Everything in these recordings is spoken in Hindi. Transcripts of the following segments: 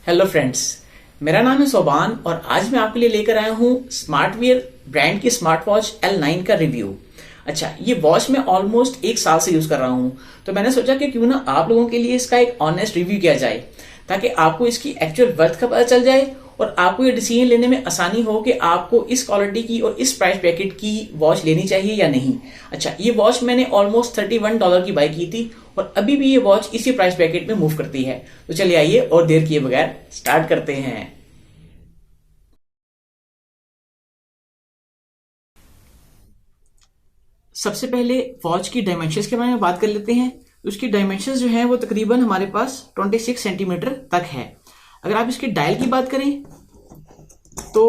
हेलो फ्रेंड्स, मेरा नाम है सोबान और आज मैं आपके लिए लेकर आया हूँ स्मार्टवियर ब्रांड की स्मार्ट वॉच L9 का रिव्यू। अच्छा, ये वॉच मैं ऑलमोस्ट 1 साल से यूज कर रहा हूँ, तो मैंने सोचा कि क्यों ना आप लोगों के लिए इसका एक ऑनेस्ट रिव्यू किया जाए ताकि आपको इसकी एक्चुअल वर्थ का पता चल जाए और आपको ये डिसीजन लेने में आसानी हो कि आपको इस क्वालिटी की और इस प्राइस ब्रैकेट की वॉच लेनी चाहिए या नहीं। अच्छा, ये वॉच मैंने ऑलमोस्ट $31 की बाई की थी और अभी भी ये वॉच इसी प्राइस ब्रैकेट में मूव करती है। तो चलिए आइए और देर किए बगैर स्टार्ट करते हैं। सबसे पहले वॉच की डायमेंशंस के बारे में बात कर लेते हैं। उसकी डायमेंशंस जो है वो तकरीबन हमारे पास 26 सेंटीमीटर तक है। अगर आप इसके डायल की बात करें तो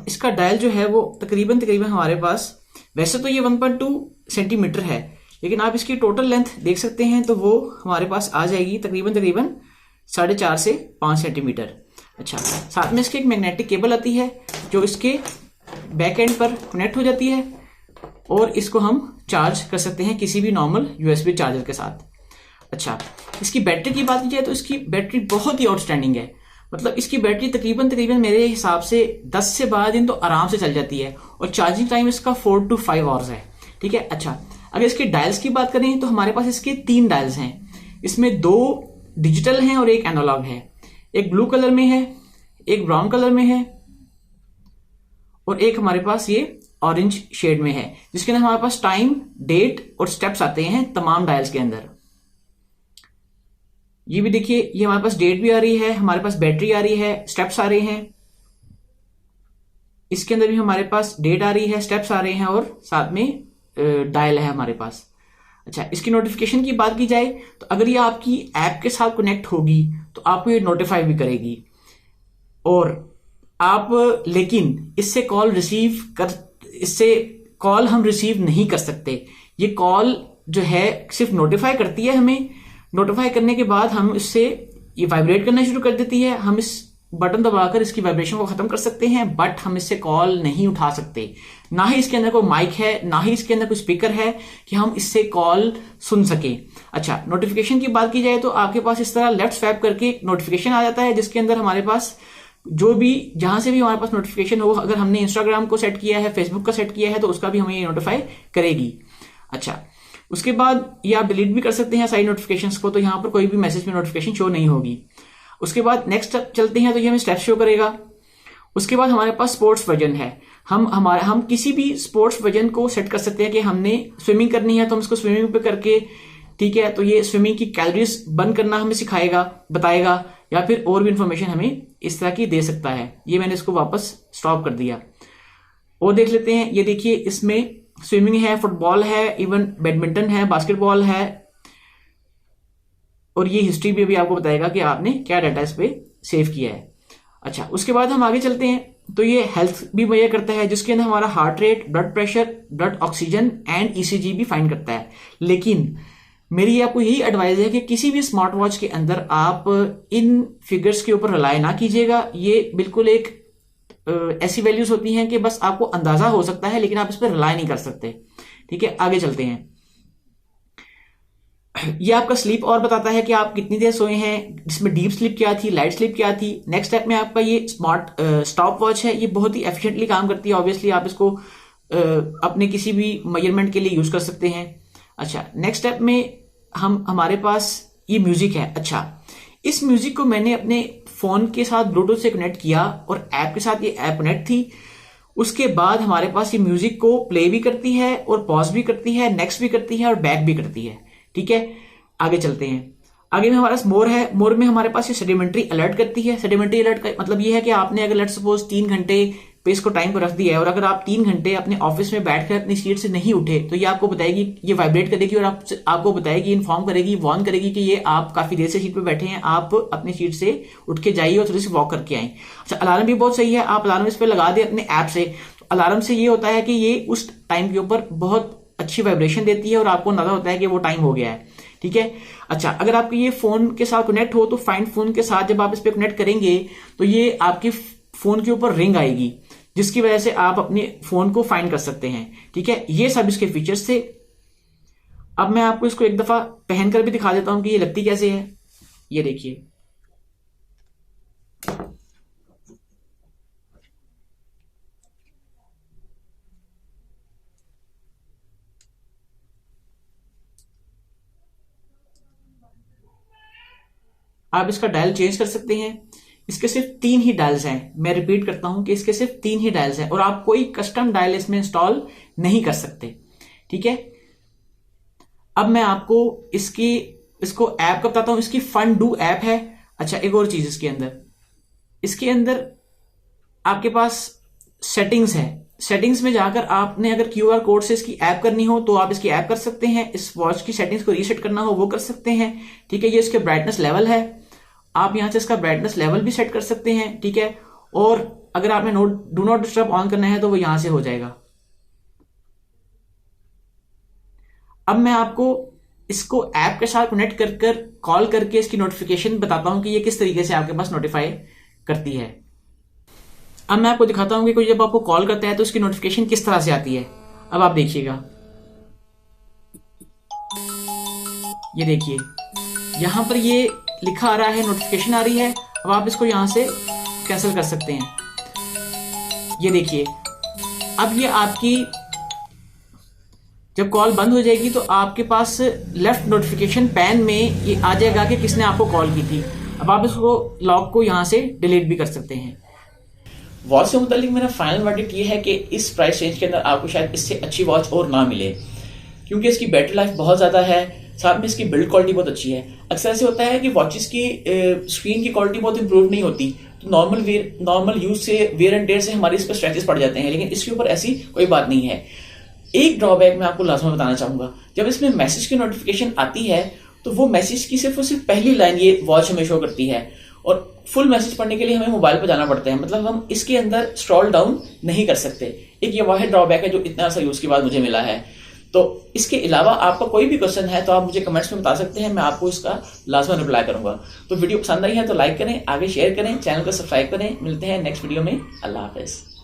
इसका डायल जो है वो तकरीबन हमारे पास, वैसे तो ये 1.2 सेंटीमीटर है, लेकिन आप इसकी टोटल लेंथ देख सकते हैं तो वो हमारे पास आ जाएगी तकरीबन 4.5 से 5 सेंटीमीटर। अच्छा, साथ में इसके एक मैग्नेटिक केबल आती है जो इसके बैक एंड पर कनेक्ट हो जाती है और इसको हम चार्ज कर सकते हैं किसी भी नॉर्मल यूएसबी चार्जर के साथ। अच्छा, इसकी बैटरी की बात की जाए तो इसकी बैटरी बहुत ही आउटस्टैंडिंग है। मतलब इसकी बैटरी तकरीबन मेरे हिसाब से 10 से 12 दिन तो आराम से चल जाती है और चार्जिंग टाइम इसका 4 to 5 आवर्स है। ठीक है। अच्छा, अगर इसके डायल्स की बात करें तो हमारे पास इसके 3 डायल्स हैं। इसमें 2 डिजिटल हैं और एक एनालॉग है। एक ब्लू कलर में है, एक ब्राउन कलर में है और एक हमारे पास ये ऑरेंज शेड में है, जिसके अंदर हमारे पास टाइम, डेट और स्टेप्स आते हैं तमाम डायल्स के अंदर। ये भी देखिए, ये हमारे पास डेट भी आ रही है, हमारे पास बैटरी आ रही है, स्टेप्स आ रहे हैं। इसके अंदर भी हमारे पास डेट आ रही है, स्टेप्स आ रहे हैं और साथ में डायल है हमारे पास। अच्छा, इसकी नोटिफिकेशन की बात की जाए तो अगर ये आपकी ऐप के साथ कनेक्ट होगी तो आपको ये नोटिफाई भी करेगी और आप, लेकिन इससे कॉल हम रिसीव नहीं कर सकते। ये कॉल जो है सिर्फ नोटिफाई करती है हमें। नोटिफाई करने के बाद हम इससे ये वाइब्रेट करना शुरू कर देती है। हम इस बटन दबाकर इसकी वाइब्रेशन को खत्म कर सकते हैं, बट हम इससे कॉल नहीं उठा सकते। ना ही इसके अंदर कोई माइक है, ना ही इसके अंदर कोई स्पीकर है कि हम इससे कॉल सुन सके। अच्छा, नोटिफिकेशन की बात की जाए तो आपके पास इस तरह लेफ्ट स्वैप करके नोटिफिकेशन आ जाता है, जिसके अंदर हमारे पास जो भी, जहां से भी हमारे पास नोटिफिकेशन हो, अगर हमने इंस्टाग्राम को सेट किया है, फेसबुक का सेट किया है, तो उसका भी हमें ये नोटिफाई करेगी। अच्छा, उसके बाद ये आप डिलीट भी कर सकते हैं सारी नोटिफिकेशंस को, तो यहां पर कोई भी मैसेज में नोटिफिकेशन शो नहीं होगी। उसके बाद नेक्स्ट चलते हैं तो ये हमें स्टेप शो करेगा। उसके बाद हमारे पास स्पोर्ट्स वर्जन है। हम किसी भी स्पोर्ट्स वर्जन को सेट कर सकते हैं कि हमने स्विमिंग करनी है तो हम इसको स्विमिंग पे करके, ठीक है, तो ये स्विमिंग की कैलोरीज बर्न करना हमें सिखाएगा, बताएगा, या फिर और भी इंफॉर्मेशन हमें इस तरह की दे सकता है। ये मैंने इसको वापस स्टॉप कर दिया और देख लेते हैं। ये देखिए, इसमें स्विमिंग है, फुटबॉल है, इवन बैडमिंटन है, बास्केटबॉल है और ये हिस्ट्री भी अभी आपको बताएगा कि आपने क्या डाटा इस पे सेव किया है। अच्छा, उसके बाद हम आगे चलते हैं तो ये हेल्थ भी मुहैया करता है, जिसके अंदर हमारा heart rate, blood pressure, blood oxygen and ECG भी फाइंड करता है। लेकिन मेरी आपको यही एडवाइस है कि किसी भी स्मार्ट वॉच के अंदर आप इन फिगर्स के ऊपर रिलाय ना कीजिएगा। ये बिल्कुल एक ऐसी वैल्यूज होती हैं कि बस आपको अंदाजा हो सकता है, लेकिन आप इस पर रिलाय नहीं कर सकते। ठीक है, आगे चलते हैं। ये आपका स्लीप और बताता है कि आप कितनी देर सोए हैं, जिसमें डीप स्लीप क्या थी, लाइट स्लीप क्या थी। नेक्स्ट स्टेप में आपका ये स्मार्ट स्टॉप वॉच है। ये बहुत ही एफिशिएंटली काम करती है। ऑब्वियसली आप इसको अपने किसी भी मेजरमेंट के लिए यूज कर सकते हैं। अच्छा, नेक्स्ट स्टेप में हमारे पास ये म्यूजिक है। अच्छा, इस म्यूजिक को मैंने अपने फोन के साथ ब्लूटूथ से कनेक्ट किया और ऐप के साथ ये ऐप कनेक्ट थी। उसके बाद हमारे पास ये म्यूजिक को प्ले भी करती है और पॉज भी करती है, नेक्स्ट भी करती है और बैक भी करती है। ठीक है, आगे चलते हैं। आगे में हमारे पास मोर है। मोर में हमारे पास ये सेडिमेंट्री अलर्ट करती है। सेडिमेंट्री अलर्ट का मतलब ये है कि आपने अगर लेट्स सपोज 3 घंटे पे इसको टाइम को रख दिया है और अगर आप 3 घंटे अपने ऑफिस में बैठकर अपनी सीट से नहीं उठे तो ये आपको बताएगी, ये वाइब्रेट करेगी और आपको बताएगी, इन्फॉर्म करेगी, वार्न करेगी कि ये आप काफी देर से सीट पे बैठे हैं, आप अपनी सीट से उठ के जाइए और थोड़ी सी वॉक करके आए। अच्छा, अलार्म भी बहुत सही है। आप अलार्म इस पर लगा दें अपने ऐप से, तो अलार्म से ये होता है कि ये उस टाइम के ऊपर बहुत अच्छी वाइब्रेशन देती है और आपको अंदाजा होता है कि वो टाइम हो गया है। ठीक है। अच्छा, अगर आपके ये फोन के साथ कनेक्ट हो तो फाइंड फोन के साथ जब आप इस पे कनेक्ट करेंगे तो ये आपके फोन के ऊपर रिंग आएगी, जिसकी वजह से आप अपने फोन को फाइंड कर सकते हैं। ठीक है, ये सब इसके फीचर्स थे। अब मैं आपको इसको एक दफा पहनकर भी दिखा देता हूं कि ये लगती कैसे है। ये देखिए, आप इसका डायल चेंज कर सकते हैं। इसके सिर्फ 3 ही डायल्स हैं, मैं रिपीट करता हूं कि इसके सिर्फ 3 ही डायल्स हैं और आप कोई कस्टम डायल इसमें इंस्टॉल नहीं कर सकते, ठीक है। अब मैं आपको इसको ऐप का बताता हूं। इसकी फन डू ऐप है। अच्छा, एक और चीज इसके अंदर आपके पास सेटिंग्स है। सेटिंग्स में जाकर आपने अगर QR कोड से इसकी ऐप करनी हो तो आप इसकी ऐप कर सकते हैं। इस वॉच की सेटिंग्स को रीसेट करना हो वो कर सकते हैं, ठीक है। ये इसके ब्राइटनेस लेवल है, आप यहां से इसका ब्राइटनेस लेवल भी सेट कर सकते हैं, ठीक है। और अगर आपने डू नॉट डिस्टर्ब ऑन करना है तो वो यहां से हो जाएगा। अब मैं आपको इसको ऐप के साथ कनेक्ट कर कॉल करके इसकी नोटिफिकेशन बताता हूं कि ये किस तरीके से आपके पास नोटिफाई करती है। अब मैं आपको दिखाता हूं कि कोई जब आपको कॉल करता है तो उसकी नोटिफिकेशन किस तरह से आती है। अब आप देखिएगा, ये देखिए यहां पर ये लिखा आ रहा है, नोटिफिकेशन आ रही है। अब आप इसको यहां से कैंसिल कर सकते हैं। ये देखिए, अब ये आपकी जब कॉल बंद हो जाएगी तो आपके पास लेफ्ट नोटिफिकेशन पैन में ये आ जाएगा कि किसने आपको कॉल की थी। अब आप इसको लॉक को यहां से डिलीट भी कर सकते हैं। वॉच से मुतालिक मेरा फाइनल वर्डिक्ट ये है कि इस प्राइस रेंज के अंदर आपको शायद इससे अच्छी वॉच और ना मिले, क्योंकि इसकी बैटरी लाइफ बहुत ज़्यादा है, साथ में इसकी बिल्ड क्वालिटी बहुत अच्छी है। अक्सर ऐसे होता है कि वॉचेस की स्क्रीन की क्वालिटी बहुत इंप्रूव नहीं होती, तो नॉर्मल यूज से वेयर एंड टेयर से हमारे इस पर स्क्रैचेस पड़ जाते हैं, लेकिन इसके ऊपर ऐसी कोई बात नहीं है। एक ड्रॉबैक मैं आपको लाजमी बताना चाहूंगा, जब इसमें मैसेज की नोटिफिकेशन आती है तो वो मैसेज की सिर्फ और सिर्फ पहली लाइन ये वॉच हमें शो करती है, और फुल मैसेज पढ़ने के लिए हमें मोबाइल पर जाना पड़ता है। मतलब हम इसके अंदर स्क्रॉल डाउन नहीं कर सकते। एक ये वाहिद ड्रॉबैक है जो इतना सा यूज के बाद मुझे मिला है। तो इसके अलावा आपका कोई भी क्वेश्चन है तो आप मुझे कमेंट्स में बता सकते हैं, मैं आपको इसका लाजमी रिप्लाई करूंगा। तो वीडियो पसंद आई है तो लाइक करें, आगे शेयर करें, चैनल को सब्सक्राइब करें। मिलते हैं नेक्स्ट वीडियो में। अल्लाह हाफिज।